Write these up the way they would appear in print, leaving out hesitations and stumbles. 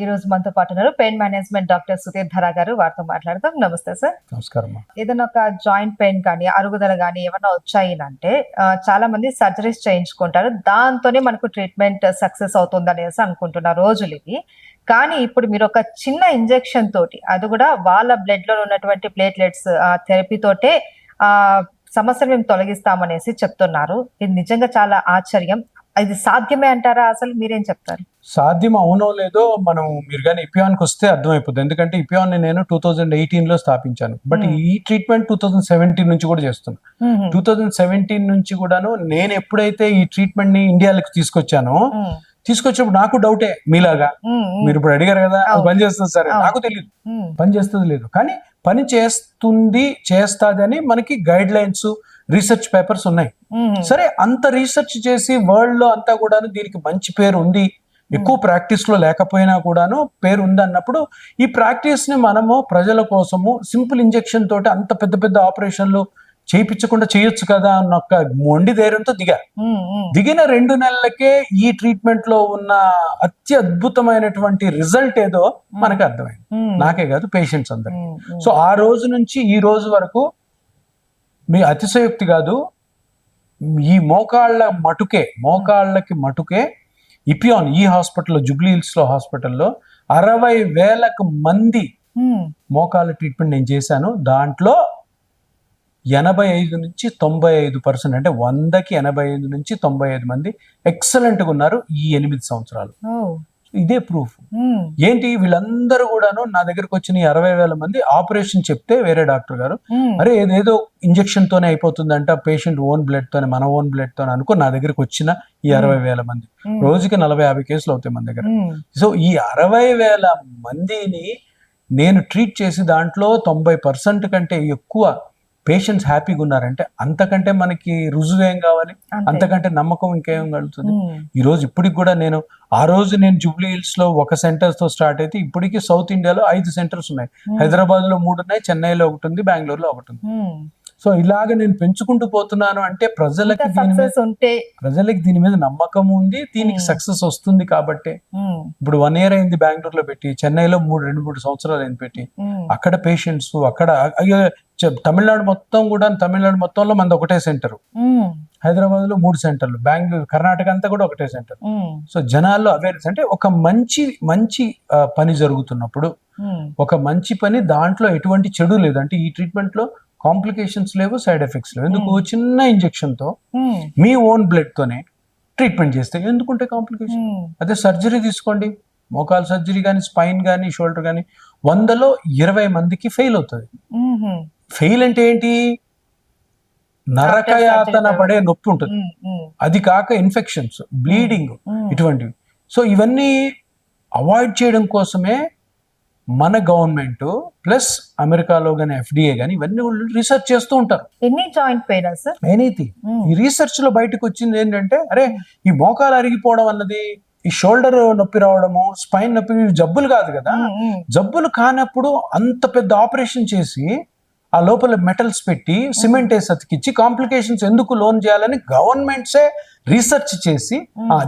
ఈ రోజు మనతో పాటు ఉన్నారు పెయిన్ మేనేజ్మెంట్ డాక్టర్ సుధీర్ ధరా గారు. వారితో మాట్లాడతాం. నమస్తే సార్. నమస్కారం. ఏదైనా ఒక జాయింట్ పెయిన్ కానీ అరుగుదల కానీ ఏమన్నా వచ్చాయి అంటే చాలా మంది సర్జరీస్ చేయించుకుంటారు. దాంతోనే మనకు ట్రీట్మెంట్ సక్సెస్ అవుతుంది అనేసి అనుకుంటున్న రోజులు ఇవి. కానీ ఇప్పుడు మీరు ఒక చిన్న ఇంజెక్షన్ తోటి, అది కూడా వాళ్ళ బ్లడ్ లో ఉన్నటువంటి ప్లేట్లెట్స్ థెరపీ తోటే సమస్యను మేము తొలగిస్తామనేసి చెప్తున్నారు. ఇది నిజంగా చాలా ఆశ్చర్యం. ఇది సాధ్యమే అంటారా? అసలు మీరేం చెప్తారు? సాధ్యం అవునో లేదో మీరు కానీ ఇపియాన్కి వస్తే అర్థమైపోతుంది. ఎందుకంటే ఇపియాన్ నేను 2018 లో స్థాపించాను. బట్ ఈ ట్రీట్మెంట్ 2017 నుంచి కూడా చేస్తున్నాను. 2017 నుంచి కూడాను నేను ఎప్పుడైతే ఈ ట్రీట్మెంట్ ని ఇండియాలోకి తీసుకొచ్చినప్పుడు నాకు డౌటే మీలాగా. మీరు ఇప్పుడు అడిగారు కదా పని చేస్తుంది సరే, నాకు తెలియదు పని చేస్తుంది లేదు, కానీ పని చేస్తాది అని మనకి గైడ్ లైన్స్, రీసెర్చ్ పేపర్స్ ఉన్నాయి. సరే, అంత రీసెర్చ్ చేసి వరల్డ్ లో అంతా కూడాను దీనికి మంచి పేరు ఉంది, ఎక్కువ ప్రాక్టీస్ లో లేకపోయినా కూడాను పేరు ఉంది అన్నప్పుడు ఈ ప్రాక్టీస్ ని మనము ప్రజల కోసము సింపుల్ ఇంజెక్షన్ తోటి అంత పెద్ద పెద్ద ఆపరేషన్లు చేయించకుండా చేయొచ్చు కదా అన్న ఒక మొండి ధైర్యంతో దిగిన 2 నెలలకే ఈ ట్రీట్మెంట్ లో ఉన్న అత్యద్భుతమైనటువంటి రిజల్ట్ ఏదో మనకు అర్థమైంది. నాకే కాదు, పేషెంట్స్ అందరికి. సో ఆ రోజు నుంచి ఈ రోజు వరకు మీ అతిశయోక్తి కాదు, ఈ మోకాళ్ళకి మటుకే ఇపియాన్ ఈ హాస్పిటల్లో, జూబ్లీ హిల్స్ లో హాస్పిటల్లో 60,000 మంది మోకాళ్ళ ట్రీట్మెంట్ నేను చేశాను. దాంట్లో 85 నుంచి 95%, అంటే 100కి 85 నుంచి 95 మంది ఎక్సలెంట్ గా ఉన్నారు ఈ 8 సంవత్సరాలు. ఇదే ప్రూఫ్. ఏంటి, వీళ్ళందరూ కూడాను నా దగ్గరకు వచ్చిన 60,000 మంది ఆపరేషన్ చెప్తే వేరే డాక్టర్ గారు అరే ఏదేదో ఇంజెక్షన్ తోనే అయిపోతుందంట, పేషెంట్ ఓన్ బ్లడ్ తోనే, మన ఓన్ బ్లడ్ తోనే అనుకో నా దగ్గరకు వచ్చిన ఈ 60,000 మంది, రోజుకి 40-50 కేసులు అవుతాయి మన దగ్గర. సో ఈ 60,000 మందిని నేను ట్రీట్ చేసి దాంట్లో 90% కంటే ఎక్కువ పేషెంట్స్ హ్యాపీగా ఉన్నారంటే అంతకంటే మనకి రుజువు ఏం కావాలి, అంతకంటే నమ్మకం ఇంకేం కలుగుతుంది. ఈ రోజు ఇప్పటికి కూడా ఆ రోజు నేను జూబ్లీ హిల్స్ లో 1 సెంటర్ తో స్టార్ట్ అయితే ఇప్పటికి సౌత్ ఇండియాలో 5 సెంటర్స్ ఉన్నాయి. హైదరాబాద్ లో 3 ఉన్నాయి, చెన్నైలో 1 ఉంది, బెంగళూరులో 1 ఉంది. సో ఇలాగ నేను పెంచుకుంటూ పోతున్నాను అంటే ప్రజలకి దీని మీద నమ్మకం ఉంది, దీనికి సక్సెస్ వస్తుంది కాబట్టి. ఇప్పుడు 1 year అయింది బెంగళూరులో పెట్టి, చెన్నైలో 2-3 సంవత్సరాలు అయింది పెట్టి. అక్కడ పేషెంట్స్, అక్కడ తమిళనాడు మొత్తంలో మనది ఒకటే సెంటర్, హైదరాబాద్ లో 3 సెంటర్లు, బెంగళూరు, కర్ణాటక అంతా కూడా ఒకటే సెంటర్. సో జనాల్లో అవేర్నెస్, అంటే ఒక మంచి పని జరుగుతున్నప్పుడు, ఒక మంచి పని, దాంట్లో ఎటువంటి చెడు లేదు. అంటే ఈ ట్రీట్మెంట్ లో కాంప్లికేషన్స్ లేవు, సైడ్ ఎఫెక్ట్స్ లేవు. ఎందుకు, చిన్న ఇంజెక్షన్ తో మీ ఓన్ బ్లడ్ తోనే ట్రీట్మెంట్ చేస్తే ఎందుకుంటే కాంప్లికేషన్. అదే సర్జరీ తీసుకోండి, మోకాలు సర్జరీ కానీ, స్పైన్ కానీ, షోల్డర్ కానీ, 100లో 20 మందికి ఫెయిల్ అవుతుంది. ఫెయిల్ అంటే ఏంటి, నరకయాతన పడే నొప్పి ఉంటుంది, అది కాక ఇన్ఫెక్షన్స్, బ్లీడింగ్, ఇటువంటివి. సో ఇవన్నీ అవాయిడ్ చేయడం కోసమే మన గవర్నమెంట్ ప్లస్ అమెరికాలో గానీ, FDA గానీ ఇవన్నీ రీసెర్చ్ చేస్తూ ఉంటారు. ఎనీథింగ్ ఈ రీసెర్చ్ లో బయటకు వచ్చింది ఏంటంటే, అరే ఈ మోకాలు అరిగిపోవడం అన్నది, ఈ షోల్డర్ నొప్పి రావడము, స్పైన్ నొప్పి, జబ్బులు కాదు కదా. జబ్బులు కానప్పుడు అంత పెద్ద ఆపరేషన్ చేసి ఆ లోపల మెటల్స్ పెట్టి సిమెంట్ వేసి అతికిచ్చి కాంప్లికేషన్స్ ఎందుకు లోన్ చేయాలని గవర్నమెంట్సే రీసెర్చ్ చేసి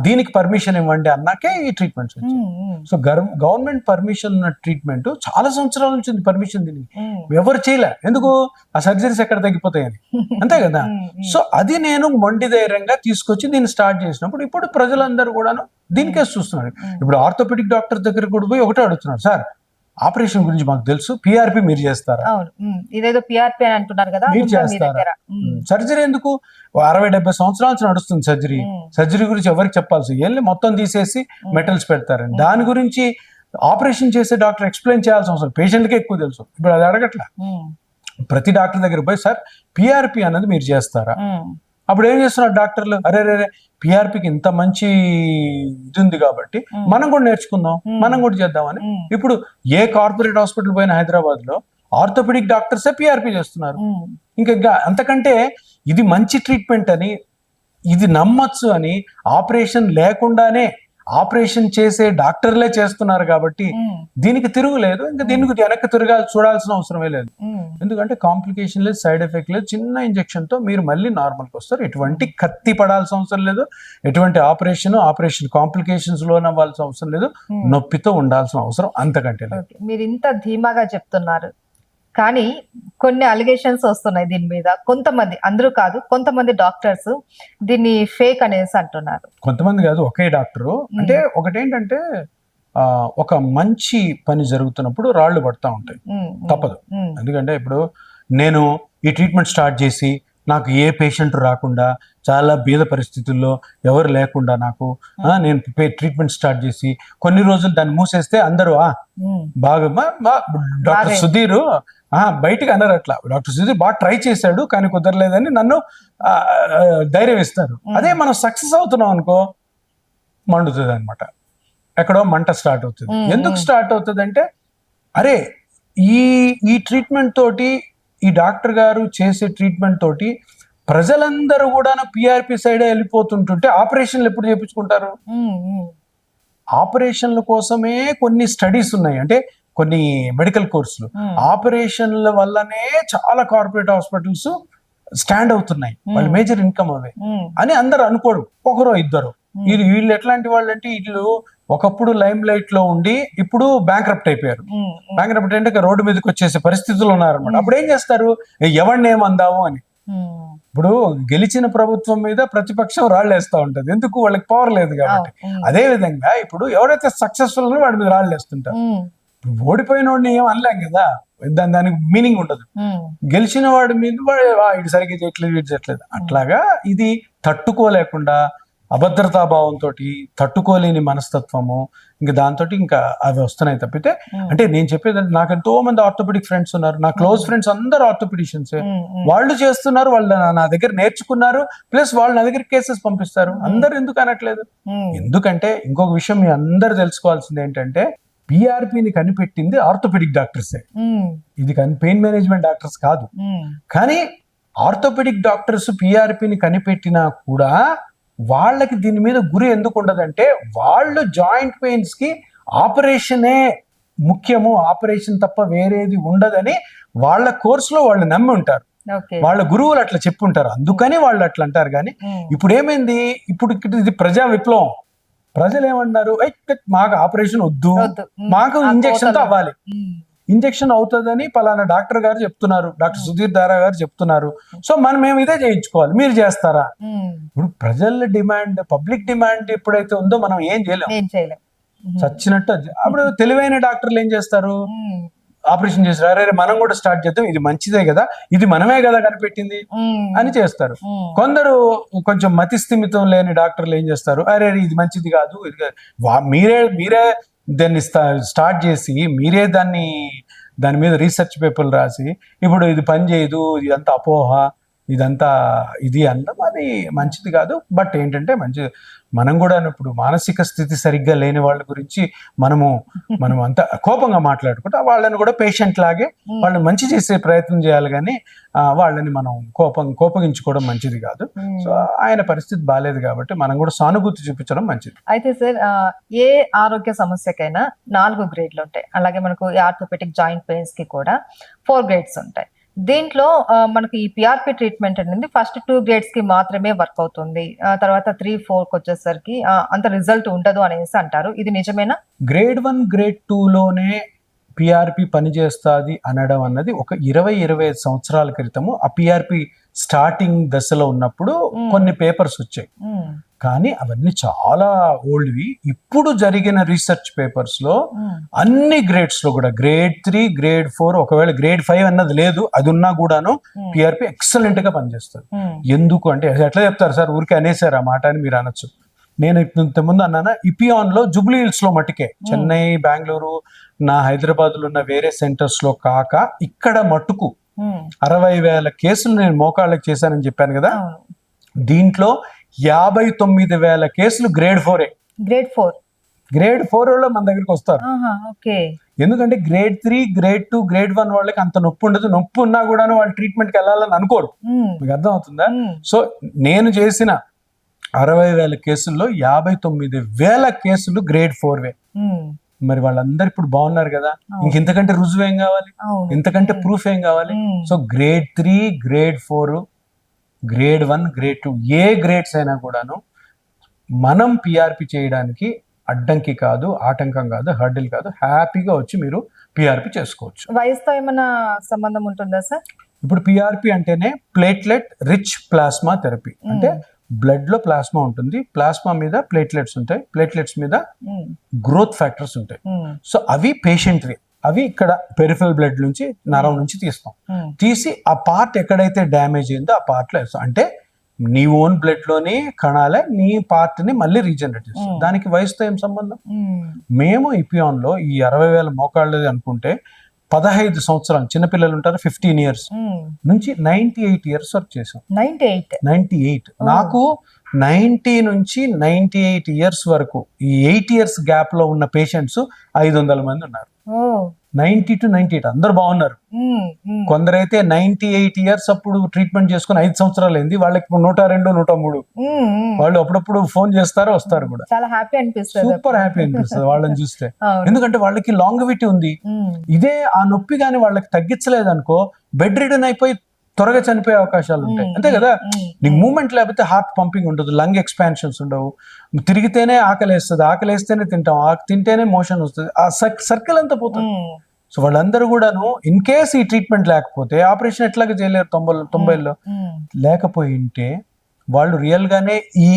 దీనికి పర్మిషన్ ఇవ్వండి అన్నాకే ఈ ట్రీట్మెంట్స్ వచ్చాయి. సో గవర్నమెంట్ పర్మిషన్ ఉన్న ట్రీట్మెంట్ చాలా సంవత్సరాల నుంచి ఉంది పర్మిషన్. దీనికి ఎవరు చేయలే, ఎందుకు, ఆ సర్జరీస్ ఎక్కడ తగ్గిపోతాయని, అంతే కదా. సో అది నేను మొండి ధైర్యంగా తీసుకొచ్చి దీన్ని స్టార్ట్ చేసినప్పుడు ఇప్పుడు ప్రజలందరూ కూడాను దీనికే చూస్తున్నారు. ఇప్పుడు ఆర్థోపెడిక్ డాక్టర్ దగ్గర కూడా పోయి ఒకటే అడుగుతున్నారు, సార్ ఆపరేషన్ గురించి మాకు తెలుసు, PRP మీరు చేస్తారా? ఇదేదో PRP అని అంటున్నారు కదా, మీరు చేస్తారా? సర్జరీ ఎందుకు, 60-70 సంవత్సరాల నుంచి నడుస్తుంది సర్జరీ. సర్జరీ గురించి ఎవరికి చెప్పాల్సి, వెళ్ళి మొత్తం తీసేసి మెటల్స్ పెడతారని, దాని గురించి ఆపరేషన్ చేసే డాక్టర్ ఎక్స్ప్లెయిన్ చేయాల్సిన అవసరం పేషెంట్కే ఎక్కువ తెలుసు. ఇప్పుడు అది అడగట్లా. ప్రతి డాక్టర్ దగ్గర పోయి, సార్ PRP అన్నది మీరు చేస్తారా? అప్పుడు ఏం చేస్తున్నారు డాక్టర్లు, అరే PRPకి ఇంత మంచి ఇది ఉంది కాబట్టి మనం కూడా నేర్చుకుందాం, మనం కూడా చేద్దామని. ఇప్పుడు ఏ కార్పొరేట్ హాస్పిటల్ పోయిన హైదరాబాద్ లో ఆర్థోపెడిక్ డాక్టర్సే PRP చేస్తున్నారు. ఇంకా అంతకంటే ఇది మంచి ట్రీట్మెంట్ అని, ఇది నమ్మచ్చు అని, ఆపరేషన్ లేకుండానే ఆపరేషన్ చేసే డాక్టర్లే చేస్తున్నారు కాబట్టి దీనికి తిరుగులేదు, ఇంకా దీనికి వెనక్కి చూడాల్సిన అవసరమే లేదు. ఎందుకంటే కాంప్లికేషన్ లేదు, సైడ్ ఎఫెక్ట్ లేదు, చిన్న ఇంజెక్షన్ తో మీరు మళ్ళీ నార్మల్కి వస్తారు. ఎటువంటి కత్తి పడాల్సిన అవసరం లేదు, ఎటువంటి ఆపరేషన్ కాంప్లికేషన్స్ లోన్ అవ్వాల్సిన అవసరం లేదు, నొప్పితో ఉండాల్సిన అవసరం అంతకంటే లేదు. మీరు ఇంత ధీమాగా చెప్తున్నారు, కానీ కొన్ని అలిగేషన్స్ వస్తున్నాయి దీని మీద. కొంతమంది, అందరూ కాదు, కొంతమంది డాక్టర్స్ దీన్ని ఫేక్ అనేసి అంటున్నారు. కొంతమంది కాదు, ఒకే డాక్టరు. అంటే ఒకటేంటంటే ఒక మంచి పని జరుగుతున్నప్పుడు రాళ్లు పడతా ఉంటాయి, తప్పదు. ఎందుకంటే ఇప్పుడు నేను ఈ ట్రీట్మెంట్ స్టార్ట్ చేసి నాకు ఏ పేషెంట్ రాకుండా, చాలా బీద పరిస్థితుల్లో ఎవరు లేకుండా నాకు నేను ట్రీట్మెంట్ స్టార్ట్ చేసి కొన్ని రోజులు దాన్ని మూసేస్తే అందరూ బాగా డాక్టర్ సుధీర్ బయటికి అన్నారు అట్లా, డాక్టర్ సుధీర్ బాగా ట్రై చేశాడు కానీ కుదరలేదని నన్ను ధైర్యం ఇస్తారు. అదే మనం సక్సెస్ అవుతున్నాం అనుకో, మండుతుంది అనమాట, ఎక్కడో మంట స్టార్ట్ అవుతుంది. ఎందుకు స్టార్ట్ అవుతుంది అంటే, అరే ఈ ట్రీట్మెంట్ తోటి, ఈ డాక్టర్ గారు చేసే ట్రీట్మెంట్ తోటి ప్రజలందరూ కూడా పిఆర్పి సైడే వెళ్ళిపోతుంటుంటే ఆపరేషన్లు ఎప్పుడు చేయించుకుంటారు? ఆపరేషన్ల కోసమే కొన్ని స్టడీస్ ఉన్నాయి, అంటే కొన్ని మెడికల్ కోర్సులు. ఆపరేషన్ల వల్లనే చాలా కార్పొరేట్ హాస్పిటల్స్ స్టాండ్ అవుతున్నాయి, వాళ్ళు మేజర్ ఇన్కమ్ అవే అని అందరు అనుకోరు, ఒకరో ఇద్దరు. వీళ్ళు ఎట్లాంటి వాళ్ళు అంటే, వీళ్ళు ఒకప్పుడు లైమ్ లైట్ లో ఉండి ఇప్పుడు బ్యాంక్రప్ట్ అయిపోయారు. బ్యాంక్రప్ట్ అంటే రోడ్డు మీదకి వచ్చేసే పరిస్థితులు ఉన్నారనమాట. అప్పుడు ఏం చేస్తారు, ఎవరిని ఏమందాము అని. ఇప్పుడు గెలిచిన ప్రభుత్వం మీద ప్రతిపక్షం రాళ్ళు వేస్తా ఉంటది, ఎందుకు? వాళ్ళకి పవర్ లేదు కాబట్టి. అదే విధంగా ఇప్పుడు ఎవరైతే సక్సెస్ఫుల్ ఉన్నారో వాడి మీద రాళ్ళు వేస్తుంటారు. ఓడిపోయిన వాడిని ఏం అనలేం కదా, దానికి మీనింగ్ ఉండదు. గెలిచిన వాడి మీద ఇటు సరిగ్గా చేయట్లేదు, ఇటు చేయట్లేదు, అట్లాగా ఇది తట్టుకోలేకుండా అభద్రతాభావంతో, తట్టుకోలేని మనస్తత్వము, ఇంకా దాంతో ఇంకా అవి వస్తున్నాయి తప్పితే. అంటే నేను చెప్పేది, నాకు ఎంతో మంది ఆర్థోపెడిక్ ఫ్రెండ్స్ ఉన్నారు, నా క్లోజ్ ఫ్రెండ్స్ అందరూ ఆర్థోపెడిషియన్సే. వాళ్ళు చేస్తున్నారు, వాళ్ళు నా దగ్గర నేర్చుకున్నారు, ప్లస్ వాళ్ళు నా దగ్గర కేసెస్ పంపిస్తారు. అందరు ఎందుకు అనట్లేదు? ఎందుకంటే ఇంకొక విషయం మీ అందరు తెలుసుకోవాల్సింది ఏంటంటే, పిఆర్పిని కనిపెట్టింది ఆర్థోపెడిక్ డాక్టర్సే, ఇది పెయిన్ మేనేజ్మెంట్ డాక్టర్స్ కాదు. కానీ ఆర్థోపెడిక్ డాక్టర్స్ పిఆర్పిని కనిపెట్టినా కూడా వాళ్ళకి దీని మీద గురి ఎందుకు ఉండదంటే, వాళ్ళు జాయింట్ పెయిన్స్ కి ఆపరేషనే ముఖ్యము, ఆపరేషన్ తప్ప వేరేది ఉండదని వాళ్ళ కోర్సులో వాళ్ళు నమ్మి ఉంటారు, వాళ్ళ గురువులు అట్లా చెప్పుంటారు, అందుకని వాళ్ళు అట్లా అంటారు. కానీ ఇప్పుడు ఏమైంది, ఇప్పుడు ఇది ప్రజా విప్లవం. ప్రజలు ఏమన్నారు, మాకు ఆపరేషన్ వద్దు, మాకు ఇంజెక్షన్ అవ్వాలి, ఇంజెక్షన్ అవుతుందని పలానా డాక్టర్ గారు చెప్తున్నారు, డాక్టర్ సుధీర్ దారా గారు చెప్తున్నారు, సో మేము ఇదే చేయించుకోవాలి, మీరు చేస్తారా? ఇప్పుడు ప్రజల డిమాండ్, పబ్లిక్ డిమాండ్ ఎప్పుడైతే ఉందో మనం ఏం చేయలేం, చచ్చినట్టు. అప్పుడు తెలివైన డాక్టర్లు ఏం చేస్తారు, ఆపరేషన్ చేస్తారు, అరే మనం కూడా స్టార్ట్ చేద్దాం, ఇది మంచిదే కదా, ఇది మనమే కదా కనిపెట్టింది అని చేస్తారు. కొందరు కొంచెం మతి స్థిమితం లేని డాక్టర్లు ఏం చేస్తారు, అరే ఇది మంచిది కాదు, ఇది మీరే దాన్ని స్టార్ట్ చేసి మీరే దాని మీద రీసెర్చ్ పేపర్లు రాసి ఇప్పుడు ఇది పని చేయదు, ఇదంతా అపోహ, ఇదంతా ఇది అనడం అది మంచిది కాదు. బట్ ఏంటంటే మనం కూడా ఇప్పుడు మానసిక స్థితి సరిగ్గా లేని వాళ్ళ గురించి మనం అంత కోపంగా మాట్లాడుకుంటే వాళ్ళని కూడా పేషెంట్ లాగే వాళ్ళని మంచి చేసే ప్రయత్నం చేయాలి, కానీ వాళ్ళని మనం కోపగించుకోవడం మంచిది కాదు. సో ఆయన పరిస్థితి బాగాలేదు కాబట్టి మనం కూడా సానుభూతి చూపించడం మంచిది. అయితే సార్, ఏ ఆరోగ్య సమస్యకైనా 4 గ్రేడ్లు ఉంటాయి, అలాగే మనకు ఆర్థోపెడిక్ జాయింట్ పెయిన్స్ కి కూడా 4 గ్రేడ్స్ ఉంటాయి. దీంట్లో మనకి ఈ పిఆర్పి ట్రీట్మెంట్ అనేది ఫస్ట్ 2 గ్రేడ్స్ కి మాత్రమే వర్క్ అవుతుంది, తర్వాత 3, 4కి వచ్చేసరికి అంత రిజల్ట్ ఉండదు అనేసి అంటారు. ఇది నిజమేనా? గ్రేడ్ 1, గ్రేడ్ 2లోనే పిఆర్పి పనిచేస్తుంది అనడం అన్నది ఒక 20-25 సంవత్సరాల క్రితము ఆ పిఆర్పి స్టార్టింగ్ దశలో ఉన్నప్పుడు కొన్ని పేపర్స్ వచ్చాయి, కానీ అవన్నీ చాలా ఓల్డ్వి. ఇప్పుడు జరిగిన రీసెర్చ్ పేపర్స్ లో అన్ని గ్రేడ్స్ లో కూడా గ్రేడ్ 3, గ్రేడ్ 4, ఒకవేళ గ్రేడ్ 5 అన్నది లేదు, అది ఉన్నా కూడాను పిఆర్పి ఎక్సలెంట్ గా పనిచేస్తుంది. ఎందుకు అంటే, ఎట్లా చెప్తారు సార్, ఊరికే అనేసారు ఆ మాట అని మీరు అనొచ్చు. నేను ఇంతకుముందు అన్నానా, ఇపియాన్ లో జూబ్లీ హిల్స్ లో మట్టుకే, చెన్నై, బెంగళూరు, నా హైదరాబాద్ లో ఉన్న వేరే సెంటర్స్ లో కాక ఇక్కడ మట్టుకు 60,000 కేసులు నేను మోకాళ్ళకి చేశానని చెప్పాను కదా, దీంట్లో 59,000 కేసులు గ్రేడ్ 4. గ్రేడ్ 4 వాళ్ళు మన దగ్గరికి వస్తారు. ఎందుకంటే గ్రేడ్ 3, గ్రేడ్ 2, గ్రేడ్ 1 వాళ్ళకి అంత నొప్పి ఉండదు, నొప్పి ఉన్నా కూడా వాళ్ళు ట్రీట్మెంట్కి వెళ్ళాలని అనుకోరు. మీకు అర్థం అవుతుందా? సో నేను చేసిన 60,000 కేసుల్లో 59,000 కేసులు గ్రేడ్ 4వే. మరి వాళ్ళందరూ ఇప్పుడు బాగున్నారు కదా, ఇంకెంతకంటే రుజువు ఏం కావాలి, ఇంతకంటే ప్రూఫ్ ఏం కావాలి? So grade 3, grade 4, grade 1, grade 2 ఏ గ్రేడ్స్ అయినా కూడాను మనం పిఆర్పి చేయడానికి అడ్డంకి కాదు, ఆటంకం కాదు, హర్డిల్ కాదు. హ్యాపీగా వచ్చి మీరు పిఆర్పి చేసుకోవచ్చు. వయసుతో ఏమైనా సంబంధం ఉంటుందా సార్? ఇప్పుడు పిఆర్పి అంటేనే ప్లేట్లెట్ రిచ్ ప్లాస్మా థెరపీ. అంటే బ్లడ్ లో ప్లాస్మా ఉంటుంది, ప్లాస్మా మీద ప్లేట్లెట్స్ ఉంటాయి, ప్లేట్లెట్స్ మీద గ్రోత్ ఫ్యాక్టర్స్ ఉంటాయి. సో అవి పేషెంట్వి, అవి ఇక్కడ పెరిఫరల్ బ్లడ్ నుంచి నరం నుంచి తీస్తాం. తీసి ఆ పార్ట్ ఎక్కడైతే డ్యామేజ్ అయిందో ఆ పార్ట్ లో వేస్తాం. అంటే నీ ఓన్ బ్లడ్ లోని కణాలే నీ పార్ట్ ని మళ్ళీ రీజనరేట్ చేస్తాం. దానికి వయసుతో ఏం సంబంధం? మేము ఇపియాన్ లో ఈ 60,000 మోకాళ్ళు అనుకుంటే 15 సంవత్సరాలు చిన్నపిల్లలు ఉంటారు 15 years నుంచి 98 years వరకు చేసాం. 98 నాకు 90 నుంచి 98 years వరకు ఈ 8 years గ్యాప్ లో ఉన్న పేషెంట్స్ 500 మంది ఉన్నారు. 90 to 98 అందరు బాగున్నారు. కొందరైతే 98 years అప్పుడు ట్రీట్మెంట్ చేసుకుని 5 సంవత్సరాలు అయింది, వాళ్ళకి 102, 103 వాళ్ళు అప్పుడప్పుడు ఫోన్ చేస్తారు, వస్తారు కూడా. చాలా హ్యాపీ అనిపిస్తుంది, సూపర్ హ్యాపీ అనిపిస్తుంది వాళ్ళని చూస్తే. ఎందుకంటే వాళ్ళకి లాంగివిటీ ఉంది. ఇదే ఆ నొప్పి కానీ వాళ్ళకి తగ్గించలేదు అనుకో, బెడ్ రిడన్ అయిపోయి త్వరగా చనిపోయే అవకాశాలు ఉంటాయి. అంతే కదా, నీకు మూమెంట్ లేకపోతే హార్ట్ పంపింగ్ ఉండదు, లంగ్ ఎక్స్పాన్షన్స్ ఉండవు, తిరిగితేనే ఆకలేస్తుంది, ఆకలేస్తేనే తింటాం, తింటేనే మోషన్ వస్తుంది, ఆ సర్కిల్ అంతా పోతుంది. సో వాళ్ళందరూ కూడాను ఇన్ కేస్ ఈ ట్రీట్మెంట్ లేకపోతే ఆపరేషన్ ఎట్లాగా చేయలేరు. 90లో లేకపోయి ఉంటే వాళ్ళు రియల్ గానే ఈ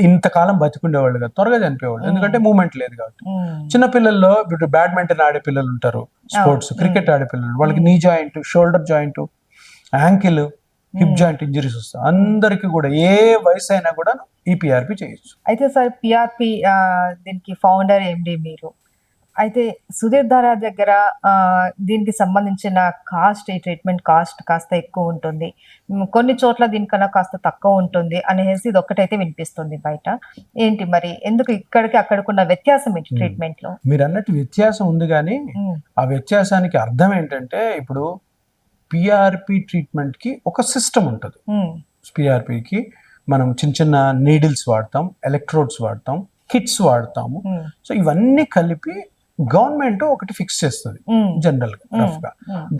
ఇంతకాలం బతికుండేవాళ్ళు కదా, త్వరగా చనిపోయేవాళ్ళు. ఎందుకంటే మూమెంట్ లేదు కాబట్టి. చిన్నపిల్లల్లో ఇప్పుడు బ్యాడ్మింటన్ ఆడే పిల్లలు ఉంటారు, స్పోర్ట్స్ క్రికెట్ ఆడే పిల్లలు, వాళ్ళకి knee joint, shoulder joint, ankle, hip joint injuries వస్తాయి. అందరికి కూడా ఏ వయసు అయినా కూడా ఈ పిఆర్పి చేయొచ్చు. అయితే సార్ పిఆర్పి దీనికి ఫౌండర్ ఏంటి మీరు? అయితే సుధీర్ ధారా దగ్గర దీనికి సంబంధించిన కాస్ట్, ఈ ట్రీట్మెంట్ కాస్ట్ కాస్త ఎక్కువ ఉంటుంది, కొన్ని చోట్ల దీనికన్నా కాస్త తక్కువ ఉంటుంది అనేసి ఇది ఒక్కటైతే వినిపిస్తుంది బయట. ఏంటి మరి, ఎందుకు ఇక్కడికి అక్కడికున్న వ్యత్యాసం ఏంటి ట్రీట్మెంట్ లో? మీరు అన్నట్టు వ్యత్యాసం ఉంది, కానీ ఆ వ్యత్యాసానికి అర్థం ఏంటంటే ఇప్పుడు పిఆర్పి ట్రీట్మెంట్ కి ఒక సిస్టమ్ ఉంటుంది. పిఆర్పికి మనం చిన్న చిన్న నీడిల్స్ వాడతాం, ఎలక్ట్రోడ్స్ వాడతాం, కిట్స్ వాడతాము. సో ఇవన్నీ కలిపి గవర్నమెంట్ ఒకటి ఫిక్స్ చేస్తుంది జనరల్ గా, రఫ్ గా.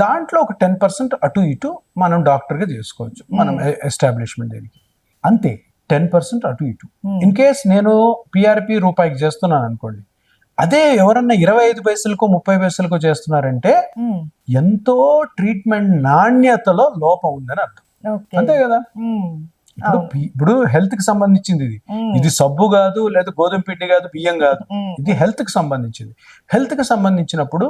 దాంట్లో ఒక 10% అటు ఇటు మనం డాక్టర్ గా చేసుకోవచ్చు, మనం ఎస్టాబ్లిష్మెంట్ దీనికి అంతే. 10% అటు ఇటు. ఇన్ కేస్ నేను పిఆర్పి రూపాయికి చేస్తున్నాను అనుకోండి, అదే ఎవరన్నా 25 పైసలకో 30 పైసలకో చేస్తున్నారంటే ఎంతో ట్రీట్మెంట్ నాణ్యతలో లోపం ఉందని అర్థం. అంతే కదా. ఇప్పుడు హెల్త్ కి సంబంధించింది ఇది సబ్బు కాదు, లేదా గోధుమ పిండి కాదు, బియ్యం కాదు, ఇది హెల్త్ కి సంబంధించింది. హెల్త్ కి సంబంధించినప్పుడు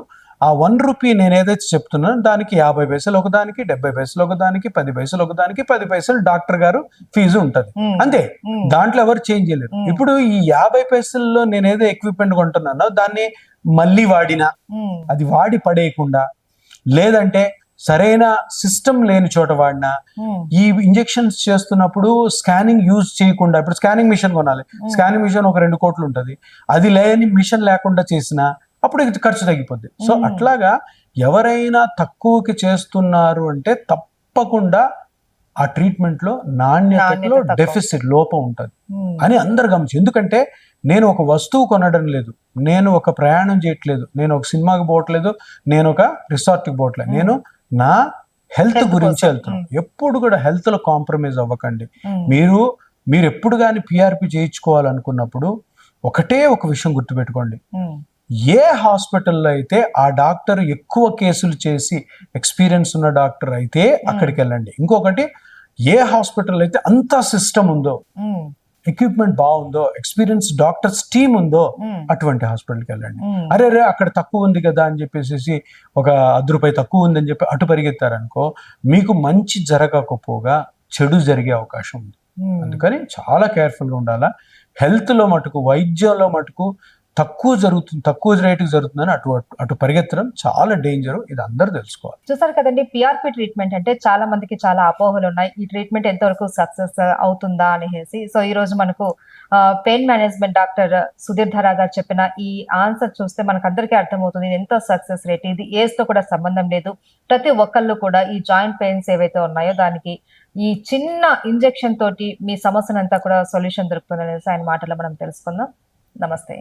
ఆ 1 రూపీ నేను ఏదైతే చెప్తున్నానో దానికి 50 పైసలు ఒకదానికి, 70 పైసలు ఒకదానికి, 10 పైసలు ఒకదానికి, 10 పైసలు డాక్టర్ గారు ఫీజు ఉంటది. అంతే, దాంట్లో ఎవరు చేంజ్ చేయలేరు. ఇప్పుడు ఈ 50 పైసల్లో నేను ఏదో ఎక్విప్మెంట్ కొంటున్నానో దాన్ని మళ్ళీ వాడినా, అది వాడి పడేయకుండా, లేదంటే సరైన సిస్టమ్ లేని చోట వాడినా, ఈ ఇంజెక్షన్స్ చేస్తున్నప్పుడు స్కానింగ్ యూజ్ చేయకుండా, ఇప్పుడు స్కానింగ్ మిషన్ కొనాలి, స్కానింగ్ మిషన్ ఒక 2 కోట్లు ఉంటుంది, అది లేని మిషన్ లేకుండా చేసినా అప్పుడు ఖర్చు తగ్గిపోద్ది. సో అట్లాగా ఎవరైనా తక్కువకి చేస్తున్నారు అంటే తప్పకుండా ఆ ట్రీట్మెంట్ లో నాణ్యతలో డెఫిసిట్, లోపం ఉంటుంది అని అందరు గమనించి. ఎందుకంటే నేను ఒక వస్తువు కొనడం లేదు, నేను ఒక ప్రయాణం చేయట్లేదు, నేను ఒక సినిమాకి పోవట్లేదు, నేను ఒక రిసార్ట్కి పోవట్లేదు, నేను నా హెల్త్ గురించి వెళ్తున్నాను. ఎప్పుడు కూడా హెల్త్ లో కాంప్రమైజ్ అవ్వకండి. మీరు ఎప్పుడు కానీ పిఆర్పి చేయించుకోవాలనుకున్నప్పుడు ఒకటే ఒక విషయం గుర్తుపెట్టుకోండి, ఏ హాస్పిటల్లో అయితే ఆ డాక్టర్ ఎక్కువ కేసులు చేసి ఎక్స్పీరియన్స్ ఉన్న డాక్టర్ అయితే అక్కడికి వెళ్ళండి. ఇంకొకటి, ఏ హాస్పిటల్ అయితే అంత సిస్టమ్ ఉందో, ఎక్విప్మెంట్ బాగుందో, ఎక్స్పీరియన్స్ డాక్టర్స్ టీమ్ ఉందో అటువంటి హాస్పిటల్కి వెళ్ళండి. అరే అక్కడ తక్కువ ఉంది కదా అని చెప్పేసి ఒక ₹10 తక్కువ ఉందని చెప్పి అటు పరిగెత్తారనుకో, మీకు మంచి జరగకపోగా చెడు జరిగే అవకాశం ఉంది. అందుకని చాలా కేర్ఫుల్గా ఉండాలా. హెల్త్ లో మటుకు, వైద్యంలో మటుకు తక్కువ రేటుకి జరుగుతుందని అటు పరిగెత్తడం చాలా డేంజర్. ఇది అందరూ తెలుసుకోవాలి. చూసారు కదండి, పిఆర్పి ట్రీట్మెంట్ అంటే చాలా మందికి చాలా అపోహలు ఉన్నాయి. ఈ ట్రీట్మెంట్ ఎంతవరకు సక్సెస్ అవుతుందా అనేసి. సో ఈ రోజు మనకు పెయిన్ మేనేజ్మెంట్ డాక్టర్ సుధీర్ ధరా గారు చెప్పిన ఈ ఆన్సర్ చూస్తే మనకు అందరికీ అర్థమవుతుంది ఇది ఎంత సక్సెస్ రేట్. ఇది ఏజ్ తో కూడా సంబంధం లేదు. ప్రతి ఒక్కళ్ళు కూడా ఈ జాయింట్ పెయిన్స్ ఏవైతే ఉన్నాయో దానికి ఈ చిన్న ఇంజెక్షన్ తోటి మీ సమస్యనంతా కూడా సొల్యూషన్ దొరుకుతుంది అనేసి ఆయన మాటలో మనం తెలుసుకుందాం. నమస్తే.